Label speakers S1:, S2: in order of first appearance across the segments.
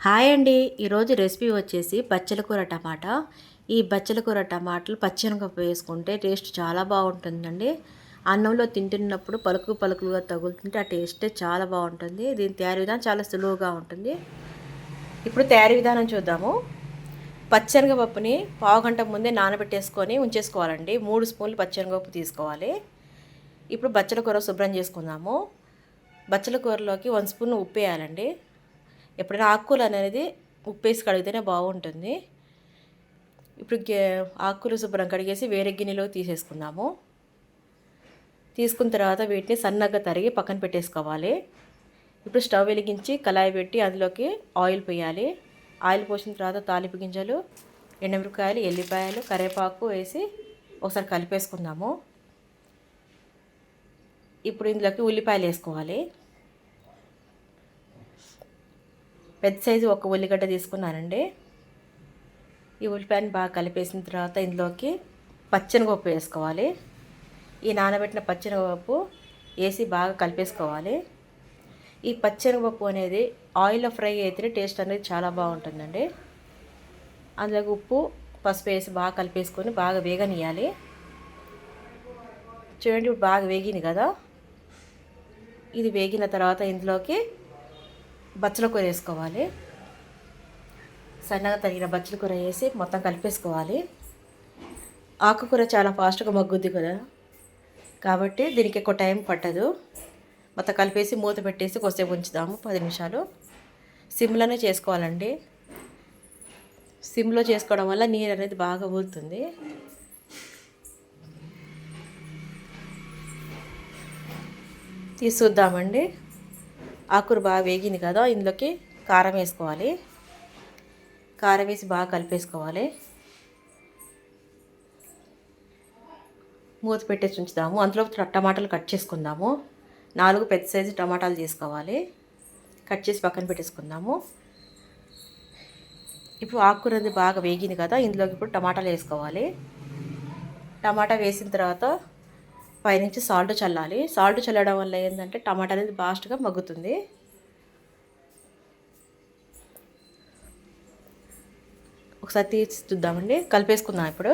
S1: Hi అండి. ఈరోజు recipe వచ్చేసి బచ్చల కూర టమాటా. ఈ బచ్చల కూర టమాటాలు పచ్చెనగపప్పు వేసుకుంటే టేస్ట్ చాలా బాగుంటుందండి. అన్నంలో తింటున్నప్పుడు పలుకు పలుకులుగా తగులుతుంటే ఆ టేస్టే చాలా బాగుంటుంది. దీని తయారీ విధానం చాలా సులువుగా ఉంటుంది. ఇప్పుడు తయారీ విధానం చూద్దాము. పచ్చెనగపప్పుని పావుగంట ముందే నానబెట్టేసుకొని ఉంచేసుకోవాలండి. 3 స్పూన్లు పచ్చెనగపప్పు తీసుకోవాలి. ఇప్పుడు బచ్చల కూర శుభ్రం చేసుకుందాము. బచ్చల కూరలోకి 1 స్పూన్ ఉప్పు వేయాలండి. ఎప్పుడైనా ఆకుకూరలు అనేది ఉప్పేసి కడిగితేనే బాగుంటుంది. ఇప్పుడు ఆకుకూరలు శుభ్రం కడిగేసి వేరే గిన్నెలో తీసేసుకుందాము. తీసుకున్న తర్వాత వీటిని సన్నగా తరిగి పక్కన పెట్టేసుకోవాలి. ఇప్పుడు స్టవ్ వెలిగించి కళాయి పెట్టి అందులోకి ఆయిల్ పోయాలి. ఆయిల్ పోసిన తర్వాత తాలింపు గింజలు, ఎండుమిరపకాయలు, ఎల్లిపాయలు, కరివేపాకు వేసి ఒకసారి కలిపేసుకుందాము. ఇప్పుడు ఇందులోకి ఉల్లిపాయలు వేసుకోవాలి. పెద్ద సైజు ఒక ఉల్లిగడ్డ తీసుకున్నానండి. ఈ ఉల్లిపాయని బాగా కలిపేసిన తర్వాత ఇందులోకి పచ్చెనగపప్పు వేసుకోవాలి. ఈ నానబెట్టిన పచ్చెనగపప్పు వేసి బాగా కలిపేసుకోవాలి. ఈ పచ్చెనగపప్పు అనేది ఆయిల్లో ఫ్రై అయితే టేస్ట్ అనేది చాలా బాగుంటుందండి. అందులోకి ఉప్పు, పసుపు వేసి బాగా కలిపేసుకొని బాగా వేగనియాలి. చూడండి, ఇప్పుడు బాగా వేగింది కదా. ఇది వేగిన తర్వాత ఇందులోకి బచ్చల కూర వేసుకోవాలి. సన్నగా తరిగిన బచ్చల కూర వేసి మొత్తం కలిపేసుకోవాలి. ఆకుకూర చాలా ఫాస్ట్గా మగ్గుద్ది కదా, కాబట్టి దీనికి ఎక్కువ టైం పట్టదు. మొత్తం కలిపేసి మూత పెట్టేసి కొద్దిసేపు ఉంచుదాము, 10 నిమిషాలు. సిమ్లోనే చేసుకోవాలండి. సిమ్లో చేసుకోవడం వల్ల నీరు అనేది బాగా ఊరుతుంది. చూద్దామండి. ఆకుకూర బాగా వేగింది కదా, ఇందులోకి కారం వేసుకోవాలి. కారం వేసి బాగా కలిపేసుకోవాలి. మూత పెట్టేసి ఉంచుదాము. అందులో టమాటాలు కట్ చేసుకుందాము. 4 పెద్ద సైజు టమాటాలు తీసుకోవాలి. కట్ చేసి పక్కన పెట్టేసుకుందాము. ఇప్పుడు ఆకుకూర అనేది బాగా వేగింది కదా, ఇందులోకి ఇప్పుడు టమాటాలు వేసుకోవాలి. టమాటా వేసిన తర్వాత పైనుంచి సాల్ట్ చల్లాలి. సాల్ట్ చల్లడం వల్ల ఏంటంటే టమాటా అనేది ఫాస్ట్గా మగ్గుతుంది. ఒకసారి తీసి చూద్దామండి. కలిపేసుకుందాం. ఇప్పుడు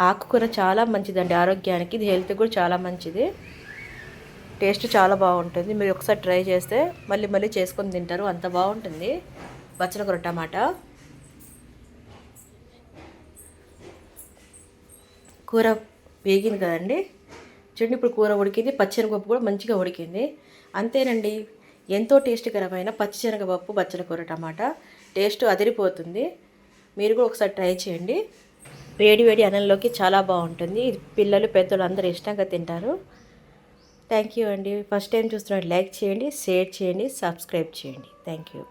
S1: ఆకుకూర చాలా మంచిదండి ఆరోగ్యానికి. ఇది హెల్త్ కూడా చాలా మంచిది. టేస్ట్ చాలా బాగుంటుంది. మీరు ఒకసారి ట్రై చేస్తే మళ్ళీ మళ్ళీ చేసుకొని తింటారు, అంత బాగుంటుంది బచ్చల కూర టమాటా. కూర వేగింది కదండి. చూడండి, ఇప్పుడు కూర ఉడికింది. పచ్చెనగపప్పు కూడా మంచిగా ఉడికింది. అంతేనండి, ఎంతో టేస్టీకరమైన పచ్చిశనగపప్పు బచ్చల కూర టమాటా. టేస్ట్ అదిరిపోతుంది. మీరు కూడా ఒకసారి ట్రై చేయండి. వేడి వేడి అన్నంలోకి చాలా బాగుంటుంది. ఇది పిల్లలు పెద్దలు అందరూ ఇష్టంగా తింటారు. థ్యాంక్ యూ అండి. ఫస్ట్ టైం చూస్తున్నట్టు లైక్ చేయండి, షేర్ చేయండి, సబ్స్క్రైబ్ చేయండి. Thank you.